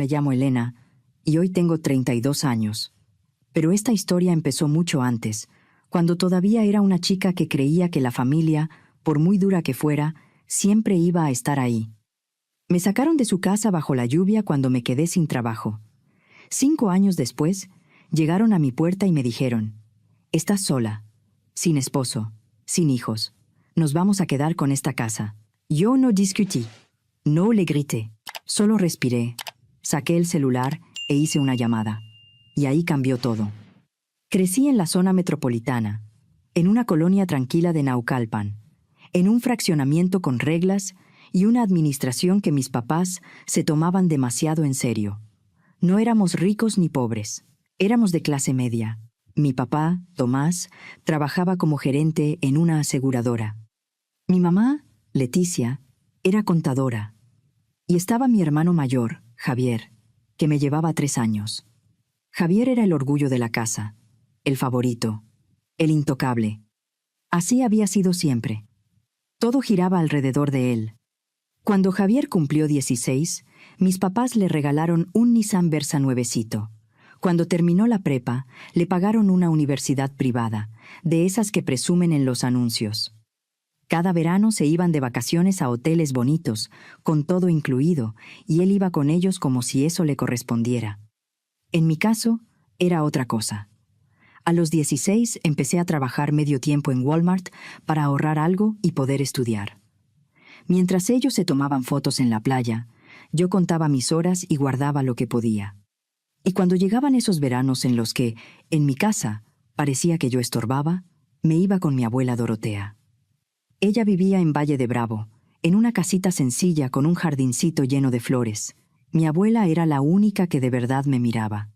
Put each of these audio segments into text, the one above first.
Me llamo Elena y hoy tengo 32 años. Pero esta historia empezó mucho antes, cuando todavía era una chica que creía que la familia, por muy dura que fuera, siempre iba a estar ahí. Me sacaron de su casa bajo la lluvia cuando me quedé sin trabajo. 5 años después, llegaron a mi puerta y me dijeron: «Estás sola, sin esposo, sin hijos. Nos vamos a quedar con esta casa». Yo no discutí, no le grité, solo respiré, saqué el celular e hice una llamada. Y ahí cambió todo. Crecí en la zona metropolitana, en una colonia tranquila de Naucalpan, en un fraccionamiento con reglas y una administración que mis papás se tomaban demasiado en serio. No éramos ricos ni pobres, éramos de clase media. Mi papá, Tomás, trabajaba como gerente en una aseguradora. Mi mamá, Leticia, era contadora. Y estaba mi hermano mayor, Javier, que me llevaba 3 años. Javier era el orgullo de la casa, el favorito, el intocable. Así había sido siempre. Todo giraba alrededor de él. Cuando Javier cumplió 16, mis papás le regalaron un Nissan Versa nuevecito. Cuando terminó la prepa, le pagaron una universidad privada, de esas que presumen en los anuncios. Cada verano se iban de vacaciones a hoteles bonitos, con todo incluido, y él iba con ellos como si eso le correspondiera. En mi caso, era otra cosa. A los 16 empecé a trabajar medio tiempo en Walmart para ahorrar algo y poder estudiar. Mientras ellos se tomaban fotos en la playa, yo contaba mis horas y guardaba lo que podía. Y cuando llegaban esos veranos en los que, en mi casa, parecía que yo estorbaba, me iba con mi abuela Dorotea. Ella vivía en Valle de Bravo, en una casita sencilla con un jardincito lleno de flores. Mi abuela era la única que de verdad me miraba.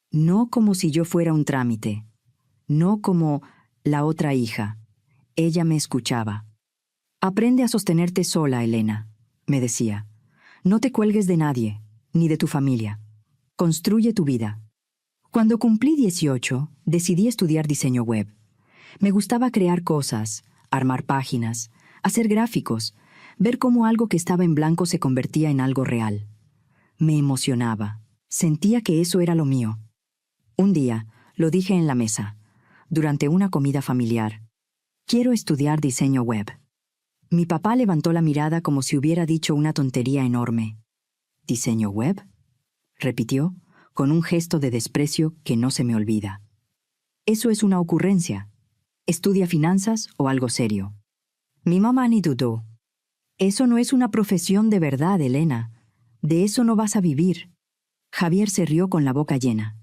No como si yo fuera un trámite, no como la otra hija. Ella me escuchaba. «Aprende a sostenerte sola, Elena», me decía. «No te cuelgues de nadie, ni de tu familia. Construye tu vida». Cuando cumplí 18, decidí estudiar diseño web. Me gustaba crear cosas, armar páginas, hacer gráficos, ver cómo algo que estaba en blanco se convertía en algo real. Me emocionaba. Sentía que eso era lo mío. Un día, lo dije en la mesa, durante una comida familiar: «Quiero estudiar diseño web». Mi papá levantó la mirada como si hubiera dicho una tontería enorme. «¿Diseño web?», repitió, con un gesto de desprecio que no se me olvida. «Eso es una ocurrencia. Estudia finanzas o algo serio». Mi mamá ni dudó. «Eso no es una profesión de verdad, Elena. De eso no vas a vivir». Javier se rió con la boca llena.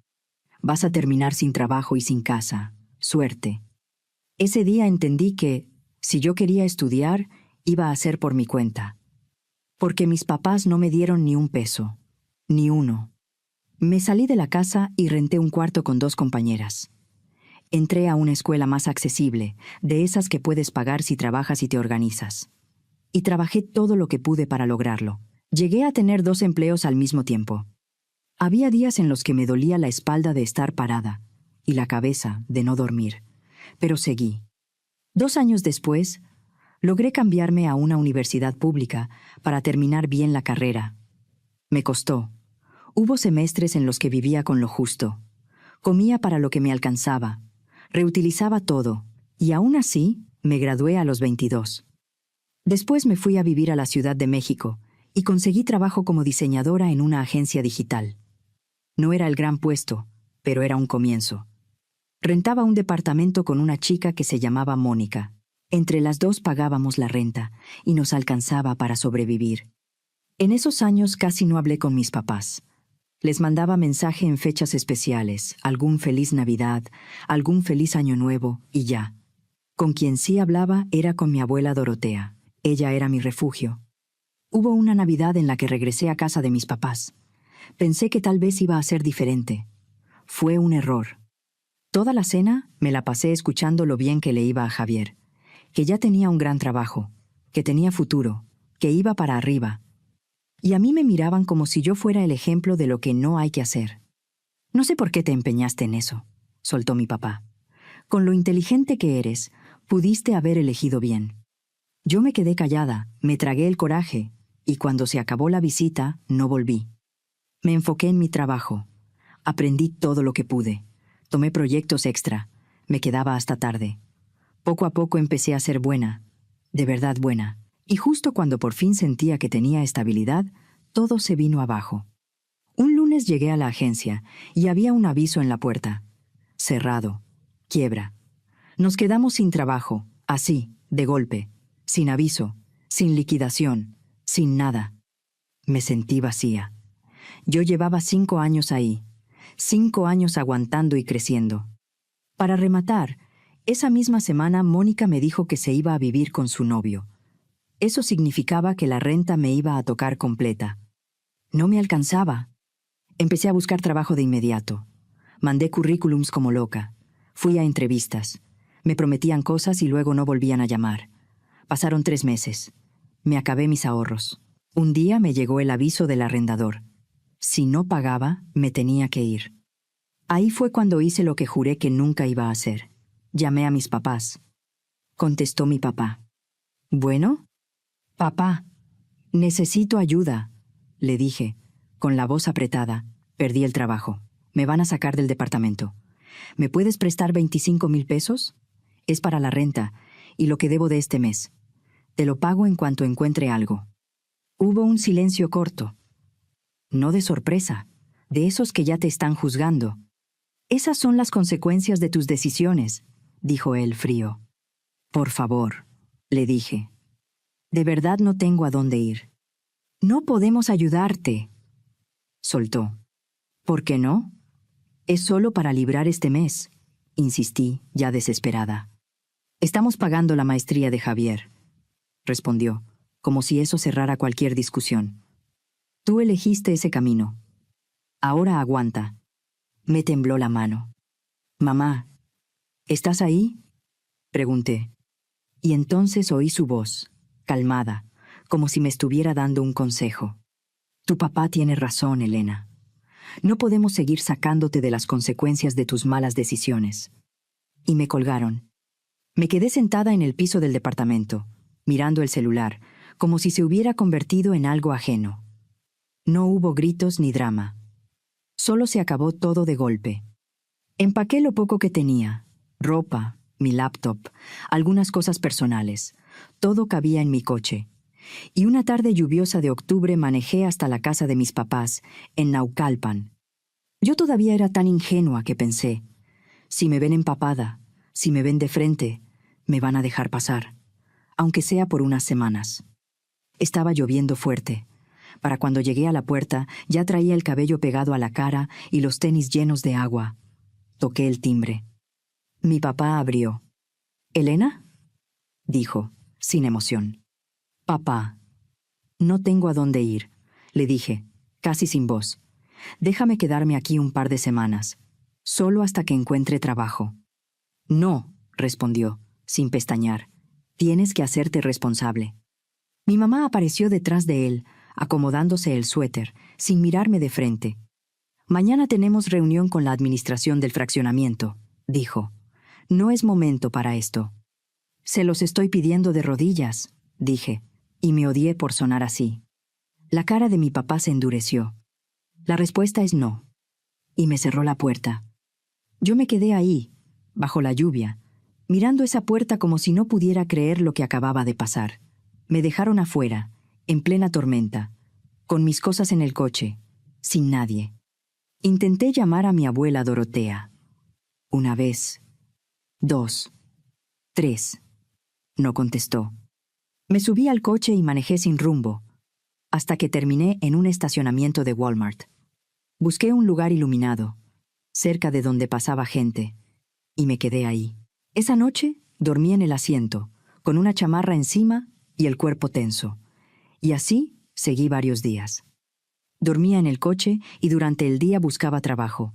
«Vas a terminar sin trabajo y sin casa. Suerte». Ese día entendí que, si yo quería estudiar, iba a ser por mi cuenta. Porque mis papás no me dieron ni un peso. Ni uno. Me salí de la casa y renté un cuarto con 2 compañeras. Entré a una escuela más accesible, de esas que puedes pagar si trabajas y te organizas. Y trabajé todo lo que pude para lograrlo. Llegué a tener 2 empleos al mismo tiempo. Había días en los que me dolía la espalda de estar parada y la cabeza de no dormir, pero seguí. 2 años después, logré cambiarme a una universidad pública para terminar bien la carrera. Me costó. Hubo semestres en los que vivía con lo justo. Comía para lo que me alcanzaba. Reutilizaba todo, y aún así me gradué a los 22. Después me fui a vivir a la Ciudad de México y conseguí trabajo como diseñadora en una agencia digital. No era el gran puesto, pero era un comienzo. Rentaba un departamento con una chica que se llamaba Mónica. Entre las 2 pagábamos la renta y nos alcanzaba para sobrevivir. En esos años casi no hablé con mis papás. Les mandaba mensaje en fechas especiales, algún feliz Navidad, algún feliz Año Nuevo, y ya. Con quien sí hablaba era con mi abuela Dorotea. Ella era mi refugio. Hubo una Navidad en la que regresé a casa de mis papás. Pensé que tal vez iba a ser diferente. Fue un error. Toda la cena me la pasé escuchando lo bien que le iba a Javier, que ya tenía un gran trabajo, que tenía futuro, que iba para arriba. Y a mí me miraban como si yo fuera el ejemplo de lo que no hay que hacer. «No sé por qué te empeñaste en eso», soltó mi papá. «Con lo inteligente que eres, pudiste haber elegido bien». Yo me quedé callada, me tragué el coraje, y cuando se acabó la visita, no volví. Me enfoqué en mi trabajo. Aprendí todo lo que pude. Tomé proyectos extra. Me quedaba hasta tarde. Poco a poco empecé a ser buena, de verdad buena. Y justo cuando por fin sentía que tenía estabilidad, todo se vino abajo. Un lunes llegué a la agencia y había un aviso en la puerta. Cerrado. Quiebra. Nos quedamos sin trabajo, así, de golpe, sin aviso, sin liquidación, sin nada. Me sentí vacía. Yo llevaba 5 años ahí, 5 años aguantando y creciendo. Para rematar, esa misma semana Mónica me dijo que se iba a vivir con su novio. Eso significaba que la renta me iba a tocar completa. No me alcanzaba. Empecé a buscar trabajo de inmediato. Mandé currículums como loca. Fui a entrevistas. Me prometían cosas y luego no volvían a llamar. Pasaron 3 meses. Me acabé mis ahorros. Un día me llegó el aviso del arrendador. Si no pagaba, me tenía que ir. Ahí fue cuando hice lo que juré que nunca iba a hacer. Llamé a mis papás. Contestó mi papá. «Bueno, papá, necesito ayuda», le dije, con la voz apretada. Perdí el trabajo. Me van a sacar del departamento. ¿Me puedes prestar 25,000 pesos? Es para la renta y lo que debo de este mes. Te lo pago en cuanto encuentre algo. Hubo un silencio corto. No de sorpresa, de esos que ya te están juzgando. Esas son las consecuencias de tus decisiones, dijo él frío. Por favor, le dije. De verdad no tengo a dónde ir. No podemos ayudarte, soltó. ¿Por qué no? Es solo para librar este mes, insistí, ya desesperada. Estamos pagando la maestría de Javier, respondió, como si eso cerrara cualquier discusión. Tú elegiste ese camino. Ahora aguanta. Me tembló la mano. Mamá, ¿estás ahí?, pregunté. Y entonces oí su voz, calmada, como si me estuviera dando un consejo. Tu papá tiene razón, Elena. No podemos seguir sacándote de las consecuencias de tus malas decisiones. Y me colgaron. Me quedé sentada en el piso del departamento, mirando el celular, como si se hubiera convertido en algo ajeno. No hubo gritos ni drama. Solo se acabó todo de golpe. Empaqué lo poco que tenía, ropa, mi laptop, algunas cosas personales. Todo cabía en mi coche. Y una tarde lluviosa de octubre manejé hasta la casa de mis papás, en Naucalpan. Yo todavía era tan ingenua que pensé, si me ven empapada, si me ven de frente, me van a dejar pasar, aunque sea por unas semanas. Estaba lloviendo fuerte. Para cuando llegué a la puerta, ya traía el cabello pegado a la cara y los tenis llenos de agua. Toqué el timbre. Mi papá abrió. «¿Elena?», dijo, sin emoción. «Papá, no tengo a dónde ir», le dije, casi sin voz. «Déjame quedarme aquí un par de semanas, solo hasta que encuentre trabajo». «No», respondió, sin pestañear. «Tienes que hacerte responsable». Mi mamá apareció detrás de él, acomodándose el suéter, sin mirarme de frente. «Mañana tenemos reunión con la administración del fraccionamiento», dijo. «No es momento para esto». «Se los estoy pidiendo de rodillas», dije, y me odié por sonar así. La cara de mi papá se endureció. «La respuesta es no». Y me cerró la puerta. Yo me quedé ahí, bajo la lluvia, mirando esa puerta como si no pudiera creer lo que acababa de pasar. Me dejaron afuera, en plena tormenta, con mis cosas en el coche, sin nadie. Intenté llamar a mi abuela Dorotea. 1 vez, 2, 3. No contestó. Me subí al coche y manejé sin rumbo, hasta que terminé en un estacionamiento de Walmart. Busqué un lugar iluminado, cerca de donde pasaba gente, y me quedé ahí. Esa noche dormí en el asiento, con una chamarra encima y el cuerpo tenso. Y así seguí varios días. Dormía en el coche y durante el día buscaba trabajo.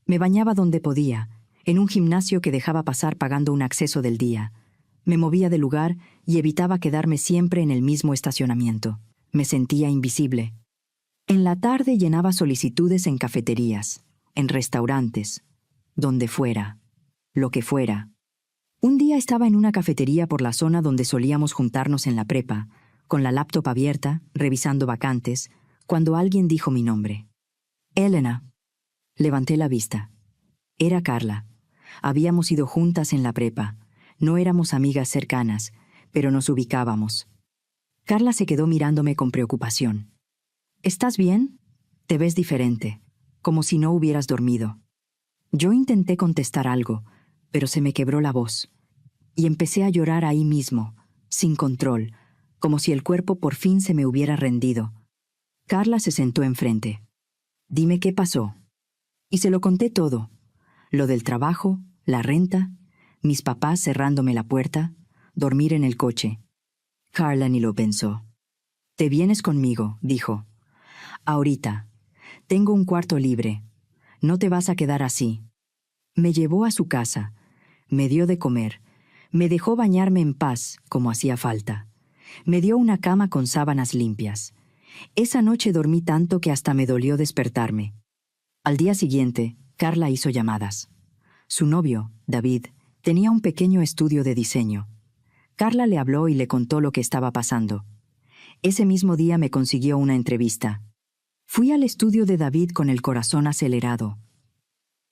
Me bañaba donde podía, en un gimnasio que dejaba pasar pagando un acceso del día. Me movía de lugar y evitaba quedarme siempre en el mismo estacionamiento. Me sentía invisible. En la tarde llenaba solicitudes en cafeterías, en restaurantes, donde fuera, lo que fuera. Un día estaba en una cafetería por la zona donde solíamos juntarnos en la prepa, con la laptop abierta, revisando vacantes, cuando alguien dijo mi nombre. Elena. Levanté la vista. Era Carla. Habíamos ido juntas en la prepa. No éramos amigas cercanas, pero nos ubicábamos. Carla se quedó mirándome con preocupación. ¿Estás bien? Te ves diferente, como si no hubieras dormido. Yo intenté contestar algo, pero se me quebró la voz. Y empecé a llorar ahí mismo, sin control, como si el cuerpo por fin se me hubiera rendido. Carla se sentó enfrente. Dime qué pasó. Y se lo conté todo. Lo del trabajo, la renta, mis papás cerrándome la puerta, dormir en el coche. Carla ni lo pensó. «Te vienes conmigo», dijo. «Ahorita. Tengo un cuarto libre. No te vas a quedar así». Me llevó a su casa. Me dio de comer. Me dejó bañarme en paz, como hacía falta. Me dio una cama con sábanas limpias. Esa noche dormí tanto que hasta me dolió despertarme. Al día siguiente, Carla hizo llamadas. Su novio, David, tenía un pequeño estudio de diseño. Carla le habló y le contó lo que estaba pasando. Ese mismo día me consiguió una entrevista. Fui al estudio de David con el corazón acelerado.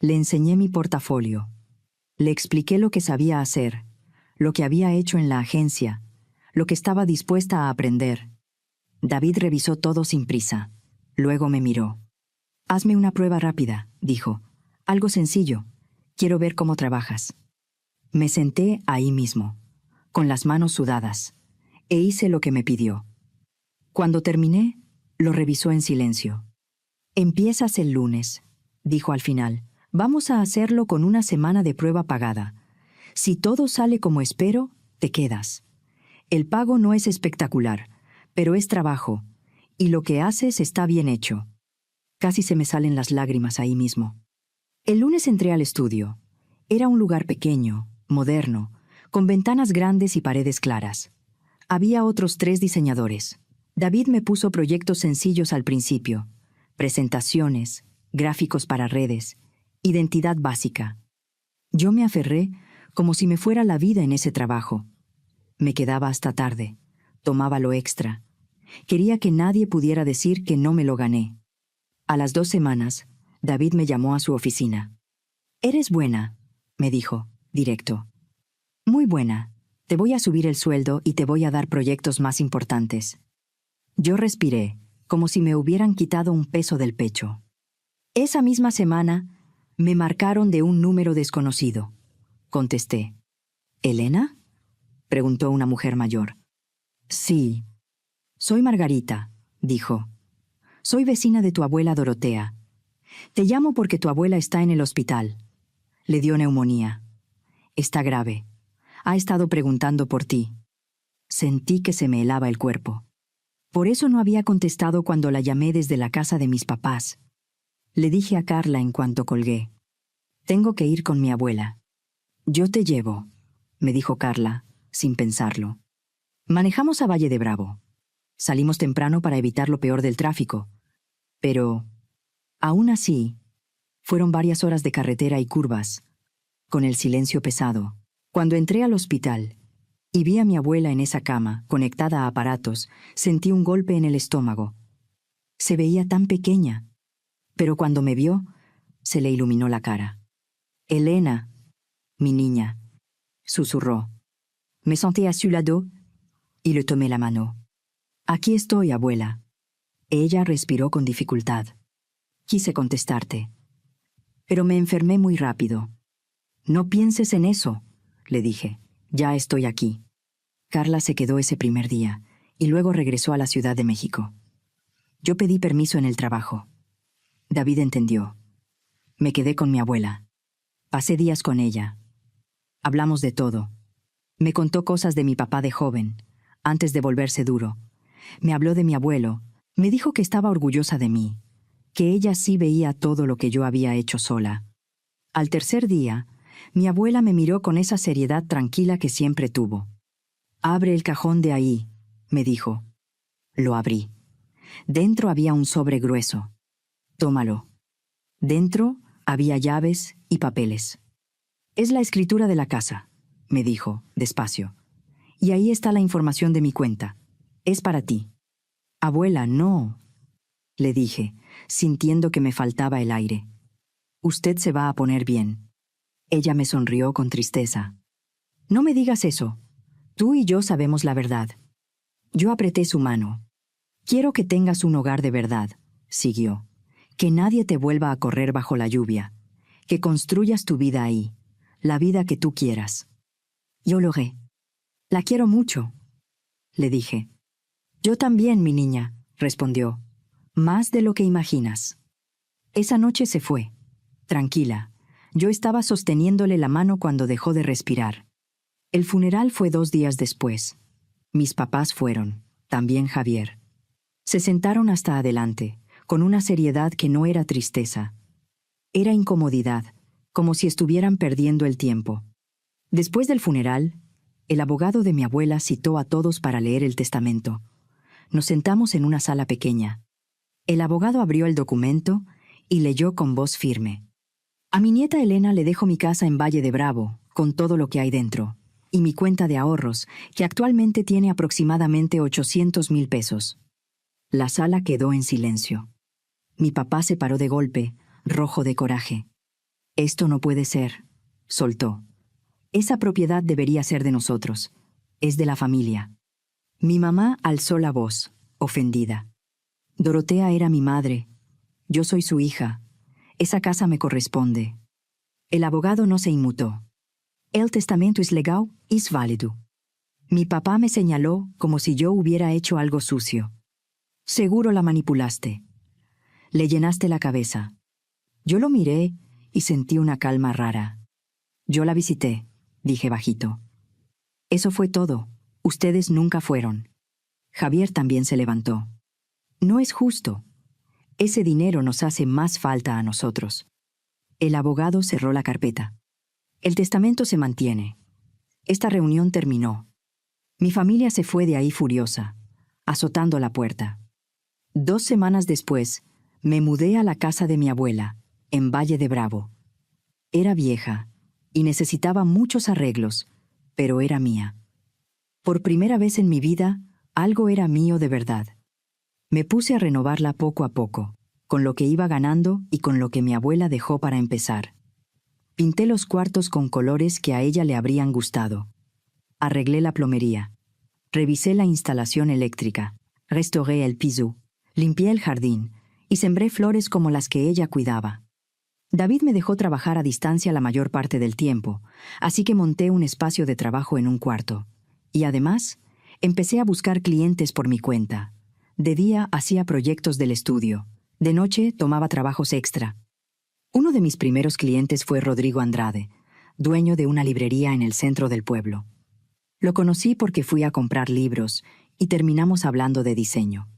Le enseñé mi portafolio. Le expliqué lo que sabía hacer, lo que había hecho en la agencia, lo que estaba dispuesta a aprender. David revisó todo sin prisa. Luego me miró. «Hazme una prueba rápida», dijo. «Algo sencillo. Quiero ver cómo trabajas». Me senté ahí mismo, con las manos sudadas, e hice lo que me pidió. Cuando terminé, lo revisó en silencio. «Empiezas el lunes», dijo al final. «Vamos a hacerlo con una semana de prueba pagada. Si todo sale como espero, te quedas. El pago no es espectacular, pero es trabajo, y lo que haces está bien hecho». Casi se me salen las lágrimas ahí mismo. El lunes entré al estudio. Era un lugar pequeño, moderno, con ventanas grandes y paredes claras. Había otros 3 diseñadores. David me puso proyectos sencillos al principio: presentaciones, gráficos para redes, identidad básica. Yo me aferré como si me fuera la vida en ese trabajo. Me quedaba hasta tarde, tomaba lo extra. Quería que nadie pudiera decir que no me lo gané. A las 2 semanas, David me llamó a su oficina. «Eres buena», me dijo, directo. «Muy buena. Te voy a subir el sueldo y te voy a dar proyectos más importantes». Yo respiré, como si me hubieran quitado un peso del pecho. Esa misma semana, me marcaron de un número desconocido. Contesté. «¿Elena?», preguntó una mujer mayor. «Sí». «Soy Margarita», dijo. «Soy vecina de tu abuela Dorotea. Te llamo porque tu abuela está en el hospital. Le dio neumonía. Está grave. Ha estado preguntando por ti». Sentí que se me helaba el cuerpo. Por eso no había contestado cuando la llamé desde la casa de mis papás. Le dije a Carla en cuanto colgué. «Tengo que ir con mi abuela». «Yo te llevo», me dijo Carla, sin pensarlo. Manejamos a Valle de Bravo. Salimos temprano para evitar lo peor del tráfico. Pero, aún así, fueron varias horas de carretera y curvas, con el silencio pesado. Cuando entré al hospital y vi a mi abuela en esa cama, conectada a aparatos, sentí un golpe en el estómago. Se veía tan pequeña, pero cuando me vio, se le iluminó la cara. «Elena, mi niña», susurró. Me senté a su lado y le tomé la mano. «Aquí estoy, abuela». Ella respiró con dificultad. Quise contestarte, pero me enfermé muy rápido. «No pienses en eso», le dije. «Ya estoy aquí». Carla se quedó ese primer día y luego regresó a la Ciudad de México. Yo pedí permiso en el trabajo. David entendió. Me quedé con mi abuela. Pasé días con ella. Hablamos de todo. Me contó cosas de mi papá de joven, antes de volverse duro. Me habló de mi abuelo. Me dijo que estaba orgullosa de mí, que ella sí veía todo lo que yo había hecho sola. Al tercer día, mi abuela me miró con esa seriedad tranquila que siempre tuvo. «Abre el cajón de ahí», me dijo. Lo abrí. Dentro había un sobre grueso. «Tómalo». Dentro había llaves y papeles. «Es la escritura de la casa», me dijo, despacio. «Y ahí está la información de mi cuenta. Es para ti». «Abuela, no», le dije. sintiendo que me faltaba el aire. «Usted se va a poner bien». Ella me sonrió con tristeza. «No me digas eso. Tú y yo sabemos la verdad». Yo apreté su mano. «Quiero que tengas un hogar de verdad», siguió. «Que nadie te vuelva a correr bajo la lluvia. Que construyas tu vida ahí, la vida que tú quieras». Yo lo haré. «La quiero mucho», le dije. «Yo también, mi niña», respondió. «Más de lo que imaginas». Esa noche se fue. Tranquila. Yo estaba sosteniéndole la mano cuando dejó de respirar. El funeral fue 2 días después. Mis papás fueron, también Javier. Se sentaron hasta adelante, con una seriedad que no era tristeza. Era incomodidad, como si estuvieran perdiendo el tiempo. Después del funeral, el abogado de mi abuela citó a todos para leer el testamento. Nos sentamos en una sala pequeña. El abogado abrió el documento y leyó con voz firme. «A mi nieta Elena le dejo mi casa en Valle de Bravo, con todo lo que hay dentro, y mi cuenta de ahorros, que actualmente tiene aproximadamente 800,000 pesos». La sala quedó en silencio. Mi papá se paró de golpe, rojo de coraje. «Esto no puede ser», soltó. «Esa propiedad debería ser de nosotros. Es de la familia». Mi mamá alzó la voz, ofendida. «Dorotea era mi madre. Yo soy su hija. Esa casa me corresponde». El abogado no se inmutó. «El testamento es legal y es válido». Mi papá me señaló como si yo hubiera hecho algo sucio. «Seguro la manipulaste. Le llenaste la cabeza». Yo lo miré y sentí una calma rara. «Yo la visité», dije bajito. «Eso fue todo. Ustedes nunca fueron». Javier también se levantó. «No es justo. Ese dinero nos hace más falta a nosotros». El abogado cerró la carpeta. «El testamento se mantiene». Esta reunión terminó. Mi familia se fue de ahí furiosa, azotando la puerta. 2 semanas después, me mudé a la casa de mi abuela, en Valle de Bravo. Era vieja y necesitaba muchos arreglos, pero era mía. Por primera vez en mi vida, algo era mío de verdad. Me puse a renovarla poco a poco, con lo que iba ganando y con lo que mi abuela dejó para empezar. Pinté los cuartos con colores que a ella le habrían gustado. Arreglé la plomería. Revisé la instalación eléctrica. Restauré el piso. Limpié el jardín y sembré flores como las que ella cuidaba. David me dejó trabajar a distancia la mayor parte del tiempo, así que monté un espacio de trabajo en un cuarto. Y además, empecé a buscar clientes por mi cuenta. De día hacía proyectos del estudio. De noche tomaba trabajos extra. Uno de mis primeros clientes fue Rodrigo Andrade, dueño de una librería en el centro del pueblo. Lo conocí porque fui a comprar libros y terminamos hablando de diseño.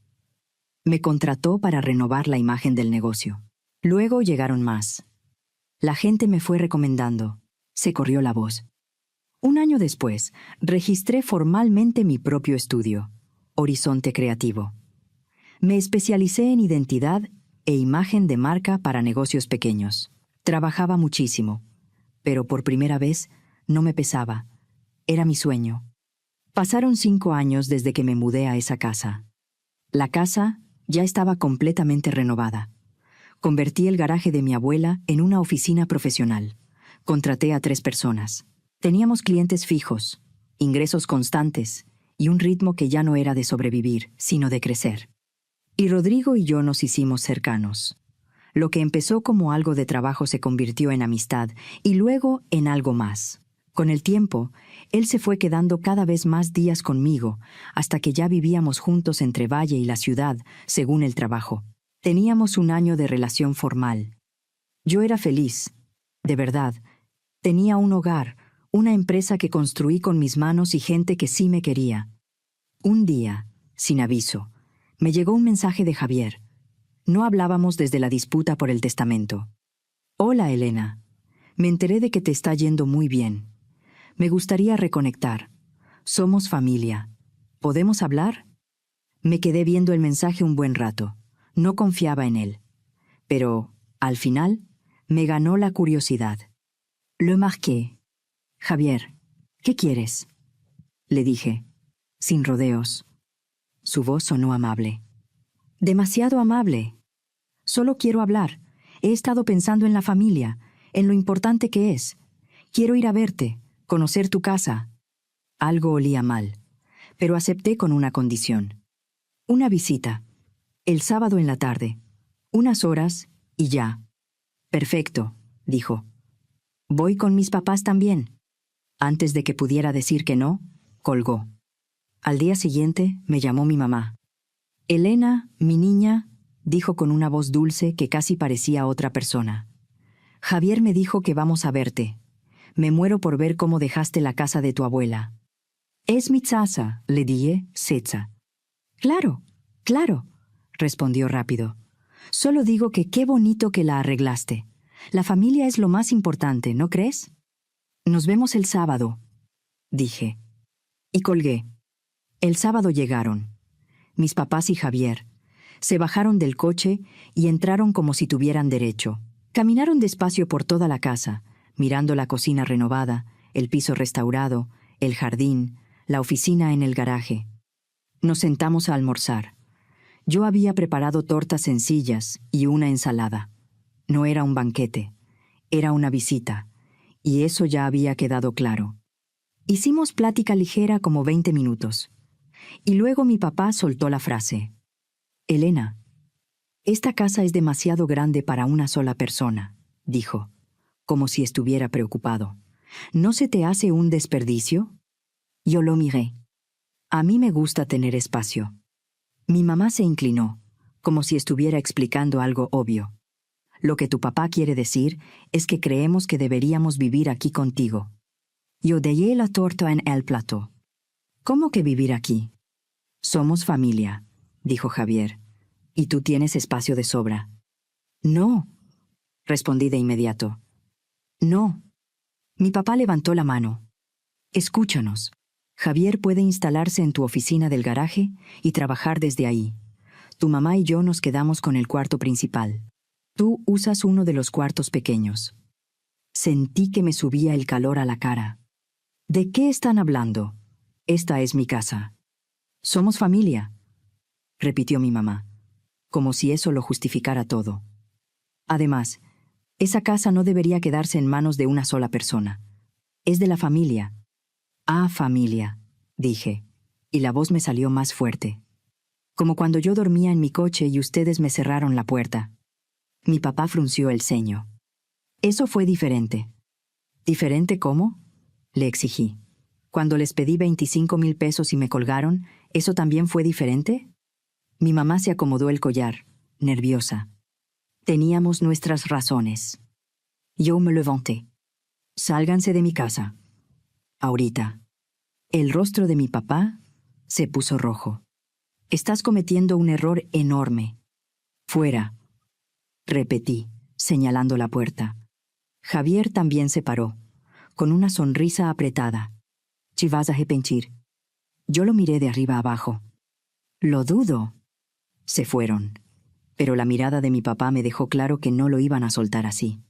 Me contrató para renovar la imagen del negocio. Luego llegaron más. La gente me fue recomendando. Se corrió la voz. 1 año después, registré formalmente mi propio estudio, Horizonte Creativo. Me especialicé en identidad e imagen de marca para negocios pequeños. Trabajaba muchísimo, pero por primera vez no me pesaba. Era mi sueño. Pasaron 5 años desde que me mudé a esa casa. La casa ya estaba completamente renovada. Convertí el garaje de mi abuela en una oficina profesional. Contraté a 3 personas. Teníamos clientes fijos, ingresos constantes y un ritmo que ya no era de sobrevivir, sino de crecer. Y Rodrigo y yo nos hicimos cercanos. Lo que empezó como algo de trabajo se convirtió en amistad y luego en algo más. Con el tiempo, él se fue quedando cada vez más días conmigo, hasta que ya vivíamos juntos entre Valle y la ciudad, según el trabajo. Teníamos 1 año de relación formal. Yo era feliz, de verdad. Tenía un hogar, una empresa que construí con mis manos y gente que sí me quería. Un día, sin aviso, me llegó un mensaje de Javier. No hablábamos desde la disputa por el testamento. «Hola, Elena. Me enteré de que te está yendo muy bien. Me gustaría reconectar. Somos familia. ¿Podemos hablar?» Me quedé viendo el mensaje un buen rato. No confiaba en él. Pero, al final, me ganó la curiosidad. Le marqué. «Javier, ¿qué quieres?», le dije, sin rodeos. Su voz sonó amable. «Demasiado amable. Solo quiero hablar. He estado pensando en la familia, en lo importante que es. Quiero ir a verte, conocer tu casa. Algo olía mal, pero acepté con una condición. Una visita. El sábado en la tarde. Unas horas y ya. Perfecto, dijo. Voy con mis papás también. Antes de que pudiera decir que no, colgó. Al día siguiente me llamó mi mamá. Elena, mi niña, dijo con una voz dulce que casi parecía otra persona. Javier me dijo que vamos a verte. Me muero por ver cómo dejaste la casa de tu abuela. Es mi casa, le dije, seca. Claro, claro, respondió rápido. Solo digo que qué bonito que la arreglaste. La familia es lo más importante, ¿no crees? Nos vemos el sábado, dije. Y colgué. El sábado llegaron. Mis papás y Javier. Se bajaron del coche y entraron como si tuvieran derecho. Caminaron despacio por toda la casa, mirando la cocina renovada, el piso restaurado, el jardín, la oficina en el garaje. Nos sentamos a almorzar. Yo había preparado tortas sencillas y una ensalada. No era un banquete, era una visita, y eso ya había quedado claro. Hicimos plática ligera como 20 minutos. Y luego mi papá soltó la frase. Elena, esta casa es demasiado grande para una sola persona, dijo, como si estuviera preocupado. ¿No se te hace un desperdicio? Yo lo miré. A mí me gusta tener espacio. Mi mamá se inclinó, como si estuviera explicando algo obvio. Lo que tu papá quiere decir es que creemos que deberíamos vivir aquí contigo. Yo dejé la torta en el plato. ¿Cómo que vivir aquí? Somos familia, dijo Javier, y tú tienes espacio de sobra. No, respondí de inmediato. No. Mi papá levantó la mano. Escúchanos. Javier puede instalarse en tu oficina del garaje y trabajar desde ahí. Tu mamá y yo nos quedamos con el cuarto principal. Tú usas uno de los cuartos pequeños. Sentí que me subía el calor a la cara. ¿De qué están hablando? Esta es mi casa. Somos familia, repitió mi mamá, como si eso lo justificara todo. Además, esa casa no debería quedarse en manos de una sola persona. Es de la familia. Ah, familia, dije, y la voz me salió más fuerte. Como cuando yo dormía en mi coche y ustedes me cerraron la puerta. Mi papá frunció el ceño. Eso fue diferente. ¿Diferente cómo? Le exigí. Cuando les pedí 25,000 pesos y me colgaron, ¿eso también fue diferente? Mi mamá se acomodó el collar, nerviosa. Teníamos nuestras razones. Yo me levanté. Sálganse de mi casa. Ahorita. El rostro de mi papá se puso rojo. Estás cometiendo un error enorme. Fuera. Repetí, señalando la puerta. Javier también se paró, con una sonrisa apretada. «¿Te vas a arrepentir?» Yo lo miré de arriba abajo. «Lo dudo». Se fueron, pero la mirada de mi papá me dejó claro que no lo iban a soltar así.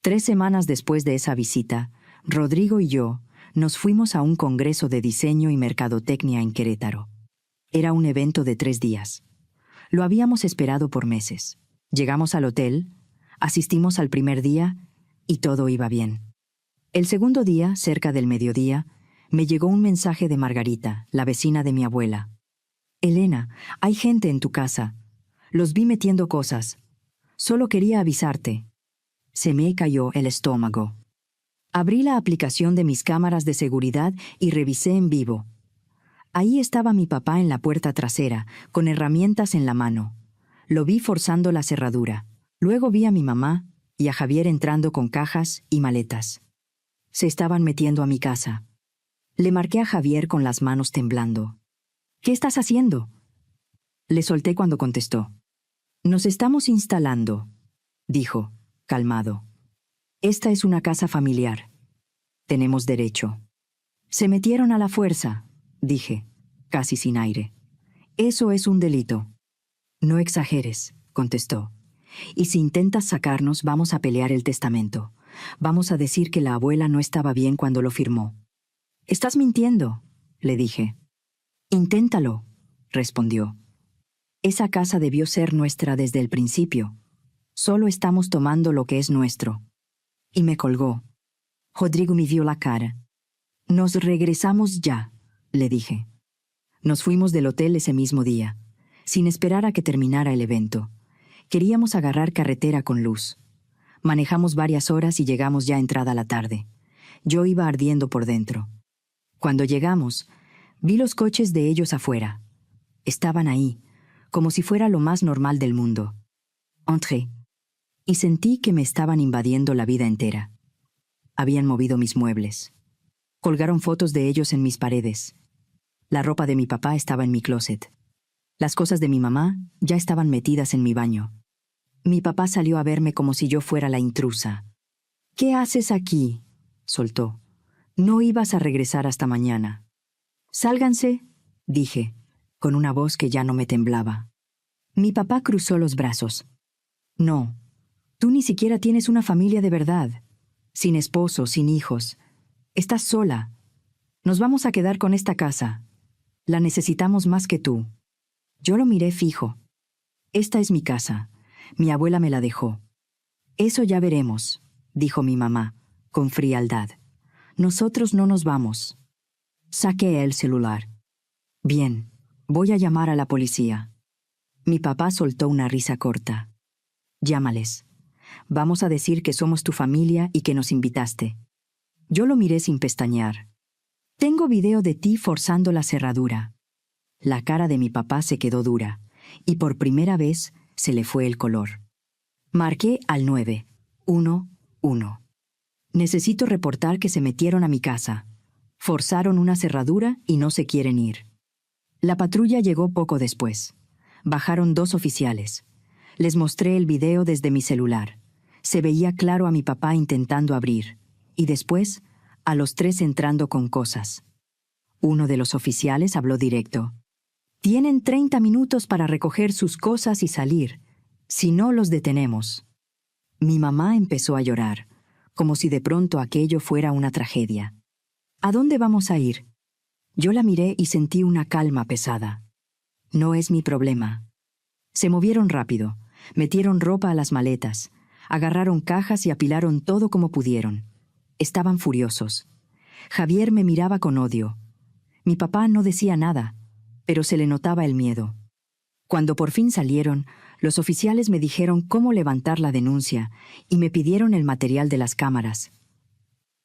3 semanas después de esa visita, Rodrigo y yo nos fuimos a un congreso de diseño y mercadotecnia en Querétaro. Era un evento de 3 días. Lo habíamos esperado por meses. Llegamos al hotel, asistimos al primer día y todo iba bien. El segundo día, cerca del mediodía, me llegó un mensaje de Margarita, la vecina de mi abuela. «Elena, hay gente en tu casa. Los vi metiendo cosas. Solo quería avisarte». Se me cayó el estómago. Abrí la aplicación de mis cámaras de seguridad y revisé en vivo. Ahí estaba mi papá en la puerta trasera, con herramientas en la mano. Lo vi forzando la cerradura. Luego vi a mi mamá y a Javier entrando con cajas y maletas. Se estaban metiendo a mi casa. Le marqué a Javier con las manos temblando. «¿Qué estás haciendo?» Le solté cuando contestó. «Nos estamos instalando», dijo, calmado. «Esta es una casa familiar. Tenemos derecho». «Se metieron a la fuerza», dije, casi sin aire. «Eso es un delito». «No exageres», contestó. «Y si intentas sacarnos, vamos a pelear el testamento. Vamos a decir que la abuela no estaba bien cuando lo firmó». «Estás mintiendo», le dije. «Inténtalo», respondió. «Esa casa debió ser nuestra desde el principio. Solo estamos tomando lo que es nuestro. Y me colgó. Rodrigo me vio la cara. Nos regresamos ya, le dije. Nos fuimos del hotel ese mismo día, sin esperar a que terminara el evento. Queríamos agarrar carretera con luz. Manejamos varias horas y llegamos ya entrada la tarde. Yo iba ardiendo por dentro. Cuando llegamos, vi los coches de ellos afuera. Estaban ahí, como si fuera lo más normal del mundo. Entré, y sentí que me estaban invadiendo la vida entera. Habían movido mis muebles. Colgaron fotos de ellos en mis paredes. La ropa de mi papá estaba en mi closet. Las cosas de mi mamá ya estaban metidas en mi baño. Mi papá salió a verme como si yo fuera la intrusa. «¿Qué haces aquí?», soltó. «No ibas a regresar hasta mañana». «Sálganse», dije, con una voz que ya no me temblaba. Mi papá cruzó los brazos. «No, tú ni siquiera tienes una familia de verdad. Sin esposo, sin hijos. Estás sola. Nos vamos a quedar con esta casa. La necesitamos más que tú». Yo lo miré fijo. «Esta es mi casa. Mi abuela me la dejó». «Eso ya veremos», dijo mi mamá, con frialdad. «Nosotros no nos vamos». Saqué el celular. «Bien, voy a llamar a la policía». Mi papá soltó una risa corta. «Llámales. Vamos a decir que somos tu familia y que nos invitaste». Yo lo miré sin pestañear. «Tengo video de ti forzando la cerradura». La cara de mi papá se quedó dura, y por primera vez se le fue el color. Marqué al 911. «Necesito reportar que se metieron a mi casa. Forzaron una cerradura y no se quieren ir». La patrulla llegó poco después. Bajaron 2 oficiales. Les mostré el video desde mi celular. Se veía claro a mi papá intentando abrir, y después a los 3 entrando con cosas. Uno de los oficiales habló directo. «Tienen 30 minutos para recoger sus cosas y salir. Si no, los detenemos». Mi mamá empezó a llorar, como si de pronto aquello fuera una tragedia. «¿A dónde vamos a ir?». Yo la miré y sentí una calma pesada. «No es mi problema». Se movieron rápido, metieron ropa a las maletas, agarraron cajas y apilaron todo como pudieron. Estaban furiosos. Javier me miraba con odio. Mi papá no decía nada, pero se le notaba el miedo. Cuando por fin salieron, los oficiales me dijeron cómo levantar la denuncia y me pidieron el material de las cámaras.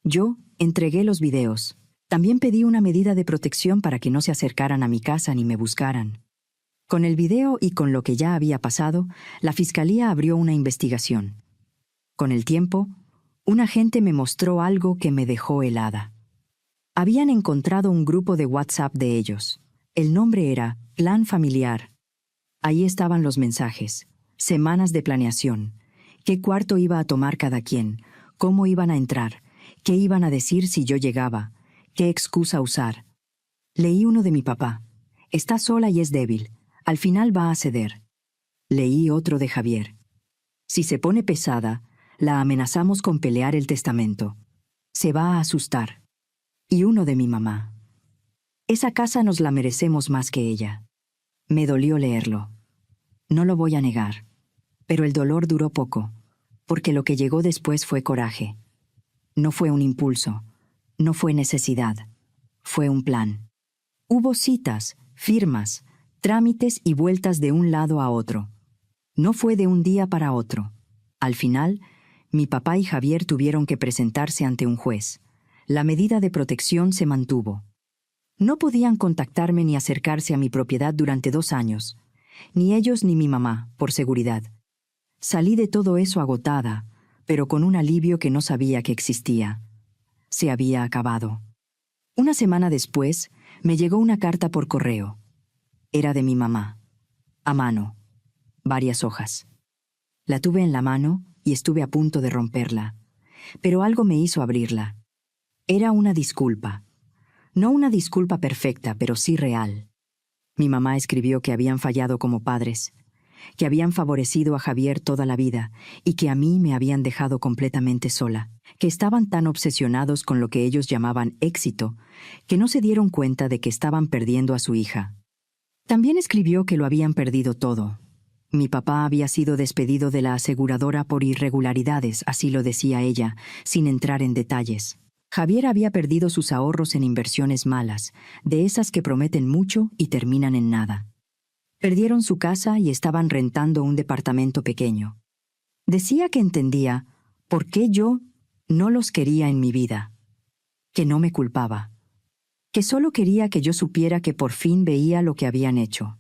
Yo entregué los videos. También pedí una medida de protección para que no se acercaran a mi casa ni me buscaran. Con el video y con lo que ya había pasado, la fiscalía abrió una investigación. Con el tiempo, un agente me mostró algo que me dejó helada. Habían encontrado un grupo de WhatsApp de ellos. El nombre era Plan Familiar. Ahí estaban los mensajes, semanas de planeación, qué cuarto iba a tomar cada quien, cómo iban a entrar, qué iban a decir si yo llegaba, qué excusa usar. Leí uno de mi papá. «Está sola y es débil. Al final va a ceder». Leí otro de Javier. «Si se pone pesada, la amenazamos con pelear el testamento. Se va a asustar». Y uno de mi mamá. «Esa casa nos la merecemos más que ella». Me dolió leerlo. No lo voy a negar. Pero el dolor duró poco, porque lo que llegó después fue coraje. No fue un impulso, no fue necesidad, fue un plan. Hubo citas, firmas, trámites y vueltas de un lado a otro. No fue de un día para otro. Al final, mi papá y Javier tuvieron que presentarse ante un juez. La medida de protección se mantuvo. No podían contactarme ni acercarse a mi propiedad durante 2 años, ni ellos ni mi mamá, por seguridad. Salí de todo eso agotada, pero con un alivio que no sabía que existía. Se había acabado. Una semana después, me llegó una carta por correo. Era de mi mamá. A mano. Varias hojas. La tuve en la mano y estuve a punto de romperla, pero algo me hizo abrirla. Era una disculpa. No una disculpa perfecta, pero sí real. Mi mamá escribió que habían fallado como padres, que habían favorecido a Javier toda la vida y que a mí me habían dejado completamente sola, que estaban tan obsesionados con lo que ellos llamaban éxito, que no se dieron cuenta de que estaban perdiendo a su hija. También escribió que lo habían perdido todo. Mi papá había sido despedido de la aseguradora por irregularidades, así lo decía ella, sin entrar en detalles. Javier había perdido sus ahorros en inversiones malas, de esas que prometen mucho y terminan en nada. Perdieron su casa y estaban rentando un departamento pequeño. Decía que entendía por qué yo no los quería en mi vida, que no me culpaba, que solo quería que yo supiera que por fin veía lo que habían hecho.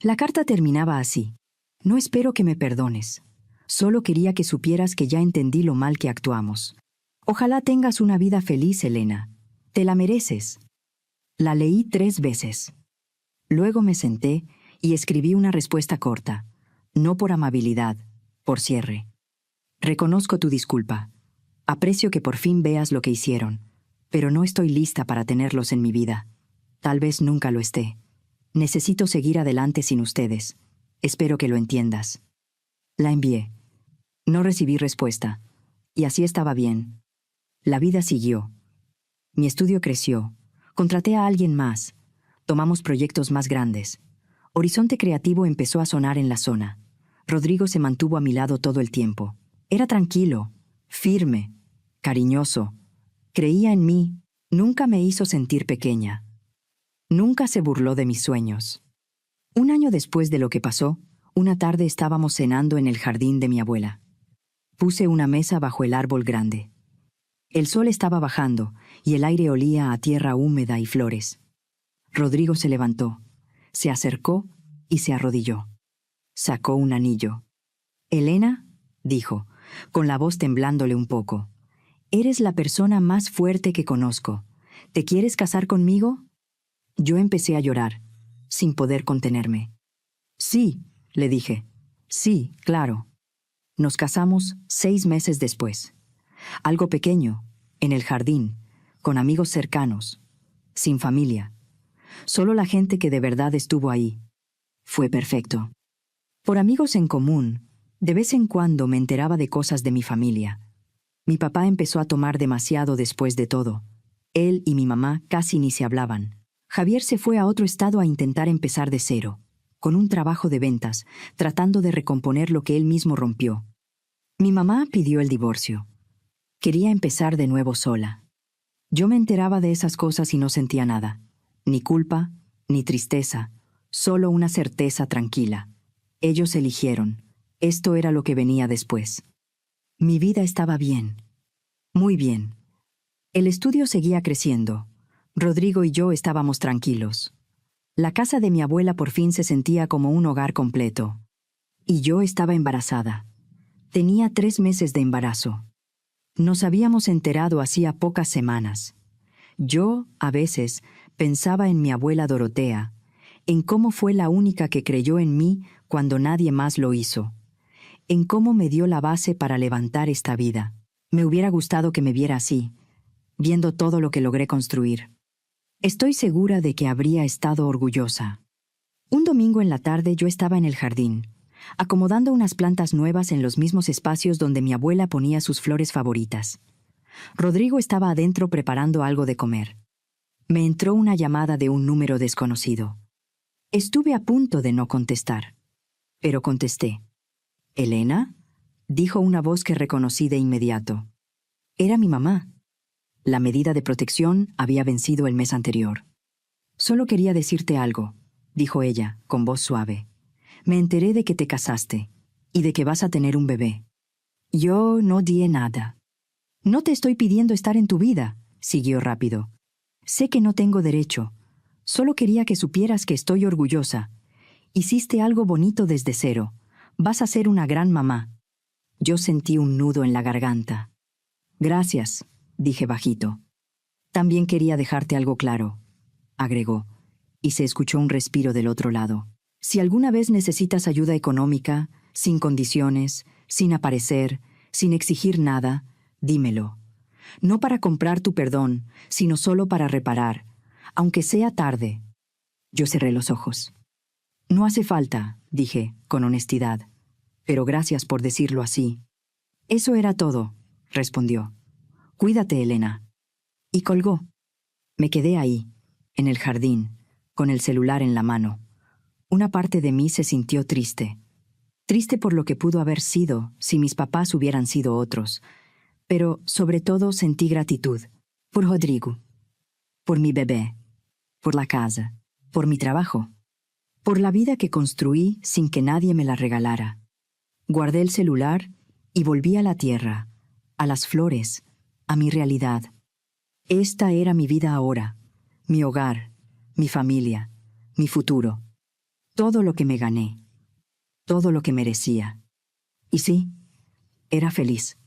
La carta terminaba así: no espero que me perdones. Solo quería que supieras que ya entendí lo mal que actuamos. Ojalá tengas una vida feliz, Elena. Te la mereces. La leí 3 veces. Luego me senté y escribí una respuesta corta, no por amabilidad, por cierre. Reconozco tu disculpa. Aprecio que por fin veas lo que hicieron, pero no estoy lista para tenerlos en mi vida. Tal vez nunca lo esté. Necesito seguir adelante sin ustedes. Espero que lo entiendas. La envié. No recibí respuesta, y así estaba bien. La vida siguió. Mi estudio creció. Contraté a alguien más. Tomamos proyectos más grandes. Horizonte Creativo empezó a sonar en la zona. Rodrigo se mantuvo a mi lado todo el tiempo. Era tranquilo, firme, cariñoso. Creía en mí. Nunca me hizo sentir pequeña. Nunca se burló de mis sueños. Un año después de lo que pasó, una tarde estábamos cenando en el jardín de mi abuela. Puse una mesa bajo el árbol grande. El sol estaba bajando y el aire olía a tierra húmeda y flores. Rodrigo se levantó, se acercó y se arrodilló. Sacó un anillo. «Elena», dijo, con la voz temblándole un poco, «eres la persona más fuerte que conozco. ¿Te quieres casar conmigo?» Yo empecé a llorar, sin poder contenerme. «Sí», le dije. «Sí, claro». Nos casamos 6 meses después. Algo pequeño, en el jardín, con amigos cercanos, sin familia. Solo la gente que de verdad estuvo ahí. Fue perfecto. Por amigos en común, de vez en cuando me enteraba de cosas de mi familia. Mi papá empezó a tomar demasiado después de todo. Él y mi mamá casi ni se hablaban. Javier se fue a otro estado a intentar empezar de cero, con un trabajo de ventas, tratando de recomponer lo que él mismo rompió. Mi mamá pidió el divorcio. Quería empezar de nuevo sola. Yo me enteraba de esas cosas y no sentía nada. Ni culpa, ni tristeza, solo una certeza tranquila. Ellos eligieron. Esto era lo que venía después. Mi vida estaba bien. Muy bien. El estudio seguía creciendo. Rodrigo y yo estábamos tranquilos. La casa de mi abuela por fin se sentía como un hogar completo. Y yo estaba embarazada. Tenía 3 meses de embarazo. Nos habíamos enterado hacía pocas semanas. Yo, a veces, pensaba en mi abuela Dorotea, en cómo fue la única que creyó en mí cuando nadie más lo hizo, en cómo me dio la base para levantar esta vida. Me hubiera gustado que me viera así, viendo todo lo que logré construir. Estoy segura de que habría estado orgullosa. Un domingo en la tarde yo estaba en el jardín, acomodando unas plantas nuevas en los mismos espacios donde mi abuela ponía sus flores favoritas. Rodrigo estaba adentro preparando algo de comer. Me entró una llamada de un número desconocido. Estuve a punto de no contestar, pero contesté. «¿Elena?», dijo una voz que reconocí de inmediato. Era mi mamá. La medida de protección había vencido el mes anterior. «Solo quería decirte algo», dijo ella, con voz suave. «Me enteré de que te casaste y de que vas a tener un bebé». Yo no dije nada. «No te estoy pidiendo estar en tu vida», siguió rápido. «Sé que no tengo derecho. Solo quería que supieras que estoy orgullosa. Hiciste algo bonito desde cero. Vas a ser una gran mamá». Yo sentí un nudo en la garganta. «Gracias», dije bajito. «También quería dejarte algo claro», agregó, y se escuchó un respiro del otro lado. «Si alguna vez necesitas ayuda económica, sin condiciones, sin aparecer, sin exigir nada, dímelo. No para comprar tu perdón, sino solo para reparar, aunque sea tarde». Yo cerré los ojos. «No hace falta», dije, con honestidad, «pero gracias por decirlo así». «Eso era todo», respondió. «Cuídate, Elena». Y colgó. Me quedé ahí, en el jardín, con el celular en la mano. Una parte de mí se sintió triste. Triste por lo que pudo haber sido si mis papás hubieran sido otros, pero sobre todo sentí gratitud por Rodrigo, por mi bebé, por la casa, por mi trabajo, por la vida que construí sin que nadie me la regalara. Guardé el celular y volví a la tierra, a las flores, a mi realidad. Esta era mi vida ahora, mi hogar, mi familia, mi futuro, todo lo que me gané, todo lo que merecía. Y sí, era feliz.